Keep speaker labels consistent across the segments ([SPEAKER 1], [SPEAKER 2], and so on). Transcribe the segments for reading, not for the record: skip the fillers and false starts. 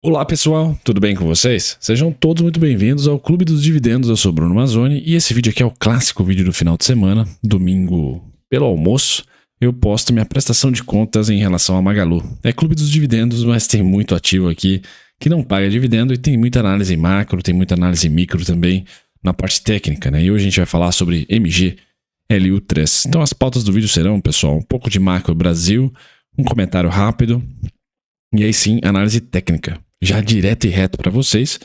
[SPEAKER 1] Olá pessoal, tudo bem com vocês? Sejam todos muito bem-vindos ao Clube dos Dividendos. Eu sou Bruno Mazzoni e esse vídeo aqui é o clássico vídeo do final de semana. Domingo, pelo almoço, eu posto minha prestação de contas em relação a Magalu. É Clube dos Dividendos, mas tem muito ativo aqui que não paga dividendo e tem muita análise macro, tem muita análise micro também na parte técnica, né? E hoje a gente vai falar sobre MGLU3. Então as pautas do vídeo serão, pessoal, um pouco de macro Brasil, um comentário rápido e aí sim análise técnica. Já direto e reto para vocês.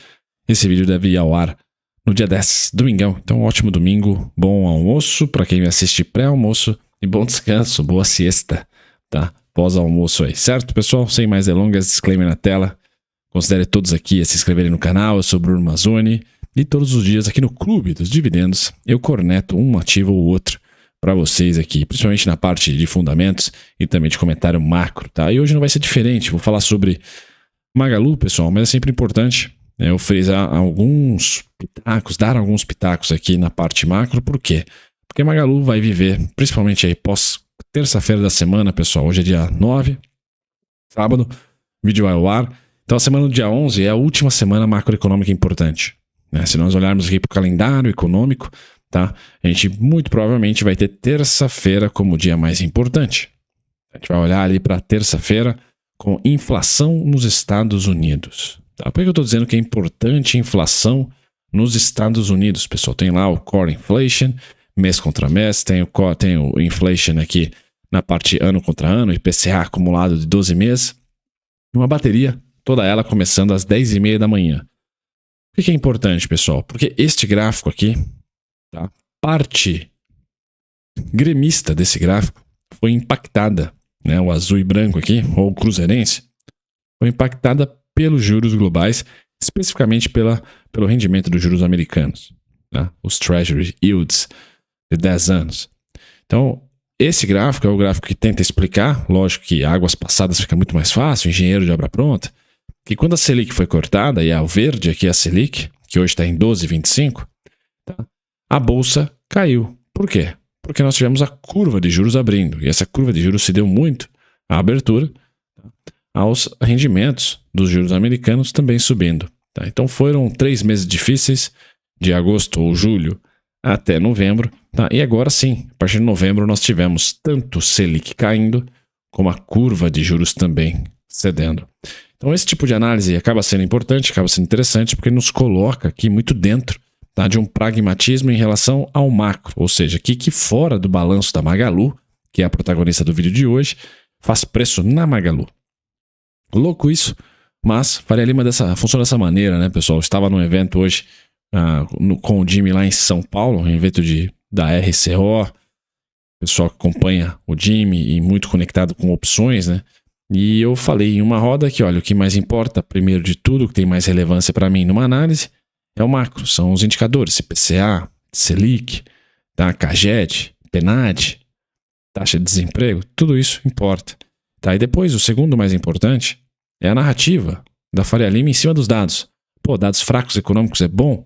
[SPEAKER 1] Esse vídeo deve ir ao ar no dia 10, domingão. Então, ótimo domingo, bom almoço para quem me assiste pré-almoço e bom descanso, boa siesta, tá? Pós-almoço aí, certo, pessoal? Sem mais delongas, disclaimer na tela. Considere todos aqui a se inscreverem no canal. Eu sou Bruno Mazzoni e todos os dias aqui no Clube dos Dividendos eu corneto um ativo ou outro para vocês aqui, principalmente na parte de fundamentos e também de comentário macro, tá? E hoje não vai ser diferente, vou falar sobre Magalu, pessoal, mas é sempre importante eu frisar alguns pitacos, dar alguns pitacos aqui na parte macro. Por quê? Porque Magalu vai viver, principalmente aí pós terça-feira da semana, pessoal. Hoje é dia 9, sábado, vídeo vai ao ar. Então a semana do dia 11 é a última semana macroeconômica importante, né? Se nós olharmos aqui para o calendário econômico, tá? A gente muito provavelmente vai ter terça-feira como o dia mais importante. A gente vai olhar ali para terça-feira com inflação nos Estados Unidos. Tá? Por que eu estou dizendo que é importante inflação nos Estados Unidos, pessoal? Tem lá o Core Inflation, mês contra mês, tem o Inflation aqui na parte ano contra ano, IPCA acumulado de 12 meses, uma bateria, toda ela começando às 10h30 da manhã. Por que é importante, pessoal? Porque este gráfico aqui, tá? Parte gremista desse gráfico foi impactada, né, o azul e branco aqui, ou o cruzeirense, foi impactada pelos juros globais, especificamente pelo rendimento dos juros americanos, né, os Treasury Yields de 10 anos. Então, esse gráfico é o gráfico que tenta explicar, lógico que águas passadas fica muito mais fácil, engenheiro de obra pronta, que quando a Selic foi cortada, e o verde aqui é a Selic, que hoje está em 12,25, tá, a bolsa caiu. Por quê? Porque nós tivemos a curva de juros abrindo, e essa curva de juros se deu muito à abertura, aos rendimentos dos juros americanos também subindo. Tá? Então foram 3 meses difíceis, de agosto ou julho até novembro, tá? E agora sim, a partir de novembro nós tivemos tanto Selic caindo, como a curva de juros também cedendo. Então esse tipo de análise acaba sendo importante, acaba sendo interessante, porque nos coloca aqui muito dentro, tá, de um pragmatismo em relação ao macro, ou seja, que fora do balanço da Magalu, que é a protagonista do vídeo de hoje, faz preço na Magalu. Louco isso, mas Faria Lima funciona dessa maneira, né, pessoal? Eu estava num evento hoje com o Jimmy lá em São Paulo, um evento da RCO, pessoal que acompanha o Jimmy e muito conectado com opções, né? E eu falei em uma roda que, olha, o que mais importa, primeiro de tudo, o que tem mais relevância para mim numa análise, é o macro, são os indicadores, IPCA, Selic, tá? CAGED, PNAD, taxa de desemprego, tudo isso importa. Tá? E depois, o segundo mais importante é a narrativa da Faria Lima em cima dos dados. Pô, dados fracos econômicos é bom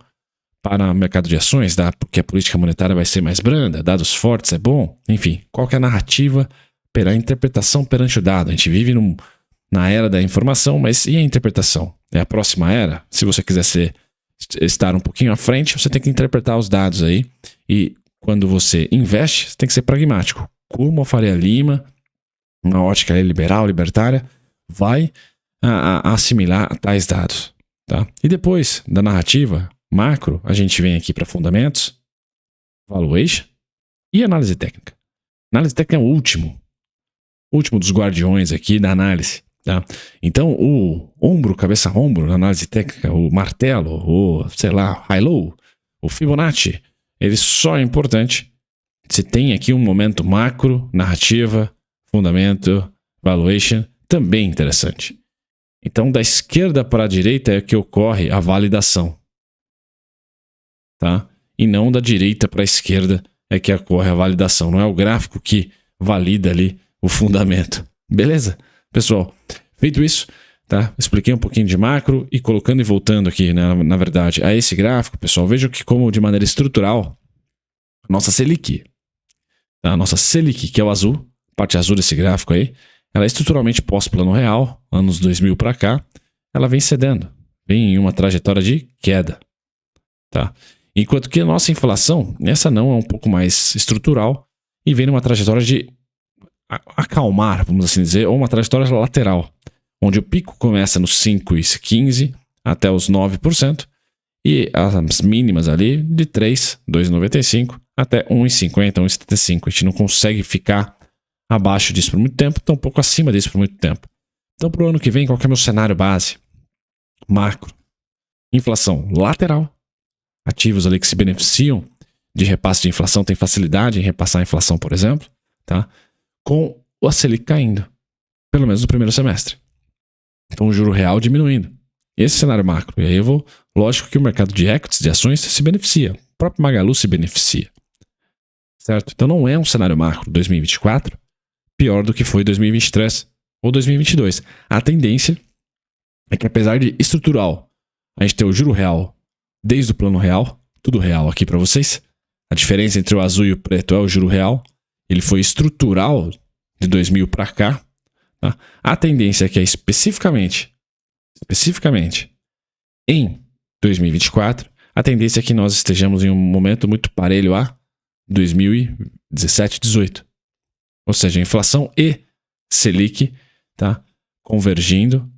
[SPEAKER 1] para o mercado de ações, porque a política monetária vai ser mais branda, dados fortes é bom, enfim, qual que é a narrativa pela interpretação perante o dado? A gente vive na era da informação, mas e a interpretação? É a próxima era? Se você quiser estar um pouquinho à frente, você tem que interpretar os dados aí. E quando você investe, você tem que ser pragmático. Como a Faria Lima, uma ótica liberal, libertária, vai assimilar tais dados. Tá? E depois da narrativa macro, a gente vem aqui para fundamentos, valuation e análise técnica. Análise técnica é o último dos guardiões aqui da análise. Tá? Então, o ombro, cabeça-ombro na análise técnica, o martelo, o, sei lá, high-low, o Fibonacci, ele só é importante se tem aqui um momento macro, narrativa, fundamento, valuation, também interessante. Então, da esquerda para a direita é que ocorre a validação. Tá? E não da direita para a esquerda é que ocorre a validação. Não é o gráfico que valida ali o fundamento. Beleza? Pessoal, feito isso, tá? Expliquei um pouquinho de macro e colocando e voltando aqui, né, na verdade, a esse gráfico, pessoal, vejam que como de maneira estrutural, nossa Selic, tá? A nossa Selic, que é o azul, parte azul desse gráfico aí, ela é estruturalmente pós-plano real, anos 2000 para cá, ela vem cedendo, vem em uma trajetória de queda, tá? Enquanto que a nossa inflação, essa não é um pouco mais estrutural e vem numa trajetória de acalmar, vamos assim dizer, ou uma trajetória lateral, onde o pico começa nos 5,15 até os 9% e as mínimas ali de 3, 2,95 até 1,50, 1,75. A gente não consegue ficar abaixo disso por muito tempo, tampouco acima disso por muito tempo. Então, para o ano que vem, qual que é o meu cenário base? Macro. Inflação lateral. Ativos ali que se beneficiam de repasse de inflação, têm facilidade em repassar a inflação, por exemplo, tá? Com o Selic caindo, pelo menos no primeiro semestre. Então, o juro real diminuindo. Esse cenário macro. E aí eu vou... Lógico que o mercado de equities, de ações, se beneficia. O próprio Magalu se beneficia. Certo? Então, não é um cenário macro 2024 pior do que foi 2023 ou 2022. A tendência é que, apesar de estrutural, a gente ter o juro real desde o plano real, tudo real aqui para vocês. A diferença entre o azul e o preto é o juro real. Ele foi estrutural de 2000 para cá. Tá? A tendência é que é especificamente em 2024, a tendência é que nós estejamos em um momento muito parelho a 2017, 18. Ou seja, inflação e Selic, tá, convergindo.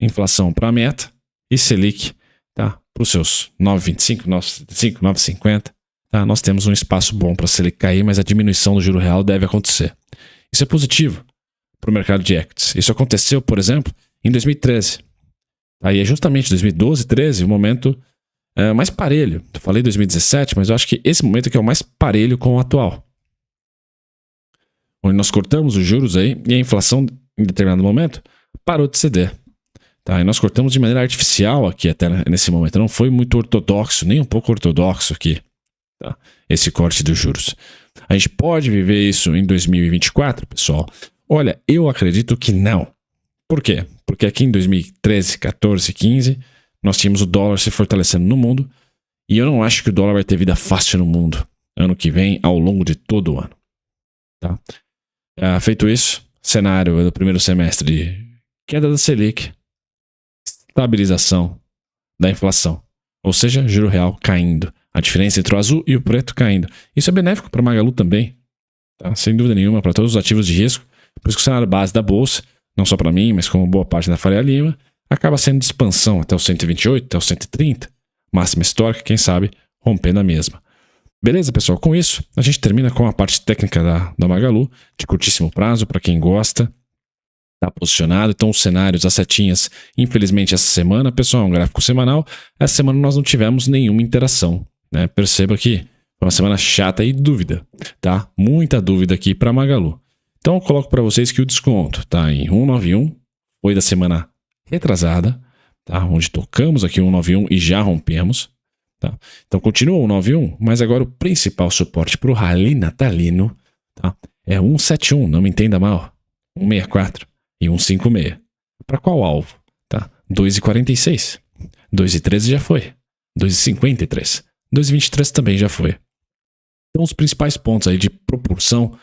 [SPEAKER 1] Inflação para a meta e Selic, tá, para os seus 9,25, 9,75, 9,50. Tá? Nós temos um espaço bom para a Selic cair, mas a diminuição do juro real deve acontecer. Isso é positivo para o mercado de equities. Isso aconteceu, por exemplo, em 2013. Aí é justamente 2012, 2013 o momento mais parelho. Eu falei 2017, mas eu acho que esse momento aqui é o mais parelho com o atual. Onde nós cortamos os juros aí e a inflação, em determinado momento, parou de ceder. Tá? E nós cortamos de maneira artificial aqui até nesse momento. Não foi muito ortodoxo, nem um pouco ortodoxo aqui, tá? Esse corte dos juros. A gente pode viver isso em 2024, pessoal? Olha, eu acredito que não. Por quê? Porque aqui em 2013, 14, 15, nós tínhamos o dólar se fortalecendo no mundo e eu não acho que o dólar vai ter vida fácil no mundo ano que vem, ao longo de todo o ano. Tá? Feito isso, cenário do primeiro semestre de queda da Selic, estabilização da inflação, ou seja, juro real caindo. A diferença entre o azul e o preto caindo. Isso é benéfico para Magalu também, tá? Sem dúvida nenhuma, para todos os ativos de risco. Por isso que o cenário base da bolsa, não só para mim, mas como boa parte da Faria Lima, acaba sendo de expansão até os 128, até os 130, máxima histórica, quem sabe, rompendo a mesma. Beleza, pessoal? Com isso, a gente termina com a parte técnica da Magalu, de curtíssimo prazo, para quem gosta, está posicionado. Então, os cenários, as setinhas, infelizmente, essa semana, pessoal, é um gráfico semanal, essa semana nós não tivemos nenhuma interação, né? Perceba que foi uma semana chata e dúvida, tá? Muita dúvida aqui para Magalu. Então, eu coloco para vocês que o desconto está em 191, foi da semana retrasada, tá? Onde tocamos aqui 191 e já rompemos. Tá? Então, continua 191, mas agora o principal suporte para o rally natalino, tá, é 171, não me entenda mal, 164 e 156. Para qual alvo? Tá? 2,46. 2,13 já foi. 2,53. 2,23 também já foi. Então, os principais pontos aí de propulsão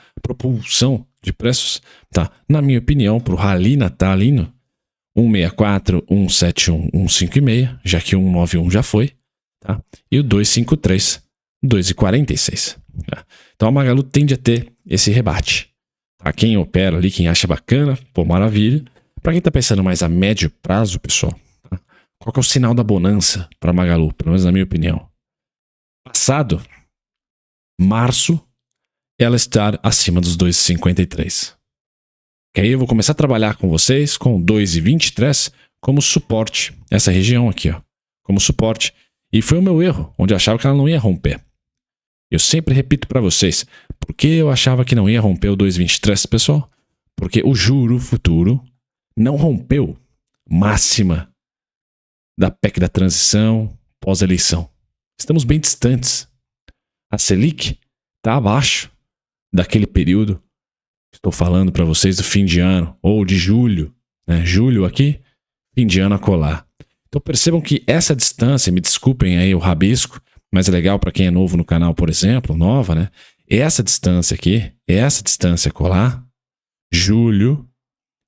[SPEAKER 1] de preços, tá? Na minha opinião, para o rally natalino, 164, 171, 156, já que 191 já foi, tá? E o 253, 246. Tá? Então, a Magalu tende a ter esse rebate. Tá? Quem opera ali, quem acha bacana, pô, maravilha. Para quem está pensando mais a médio prazo, pessoal, tá? Qual que é o sinal da bonança para a Magalu, pelo menos na minha opinião? Passado março, ela estar acima dos 2,53. Que aí eu vou começar a trabalhar com vocês com 2,23 como suporte. Essa região aqui, ó, como suporte. E foi o meu erro, onde eu achava que ela não ia romper. Eu sempre repito para vocês, por que eu achava que não ia romper o 2,23, pessoal? Porque o juro futuro não rompeu máxima da PEC da transição pós-eleição. Estamos bem distantes. A Selic está abaixo daquele período, estou falando para vocês do fim de ano, ou de julho, né? Julho aqui, fim de ano a colar. Então percebam que essa distância, me desculpem aí o rabisco, mas é legal para quem é novo no canal, por exemplo, nova, né? Essa distância aqui, essa distância colar, julho,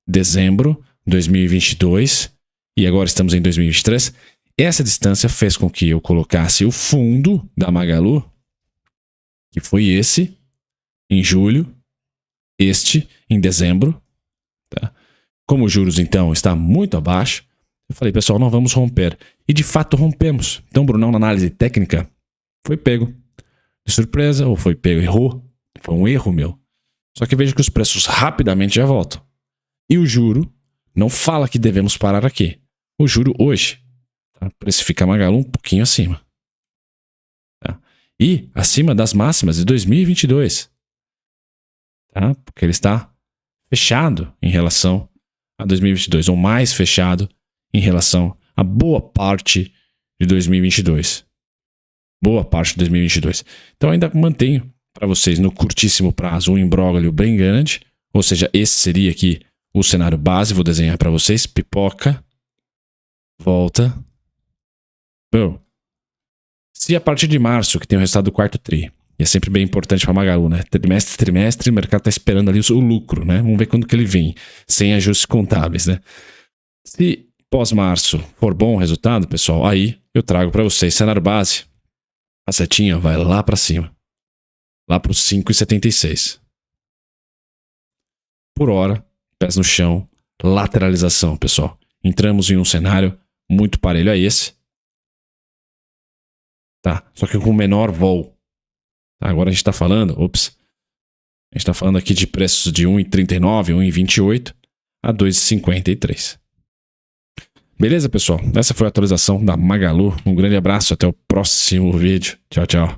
[SPEAKER 1] dezembro 2022 e agora estamos em 2023, essa distância fez com que eu colocasse o fundo da Magalu, que foi esse, em julho, este em dezembro. Tá? Como os juros, então, está muito abaixo, eu falei, pessoal, não vamos romper. E de fato rompemos. Então, Brunão, na análise técnica, foi pego de surpresa, ou foi pego, errou. Foi um erro meu. Só que veja que os preços rapidamente já voltam. E o juro não fala que devemos parar aqui. O juro hoje, tá? Precifica a Magalu um pouquinho acima. Tá? E acima das máximas de 2022. Tá? Porque ele está fechado em relação a 2022, ou mais fechado em relação a boa parte de 2022. Boa parte de 2022. Então ainda mantenho para vocês no curtíssimo prazo um imbróglio bem grande, ou seja, esse seria aqui o cenário base, vou desenhar para vocês, pipoca, volta. Bom, se a partir de março, que tem o resultado do quarto tri, e é sempre bem importante para Magalu, né? Trimestre, o mercado está esperando ali o lucro, né? Vamos ver quando que ele vem, sem ajustes contábeis, né? Se pós-março for bom o resultado, pessoal, aí eu trago para vocês cenário base. A setinha vai lá para cima, lá para os 5,76. Por hora, pés no chão, lateralização, pessoal. Entramos em um cenário muito parelho a esse. Tá? Só que com menor vol. Tá? Agora a gente está falando, a gente está falando aqui de preços de 1,39, 1,28 a 2,53. Beleza, pessoal? Essa foi a atualização da Magalu. Um grande abraço, até o próximo vídeo. Tchau, tchau.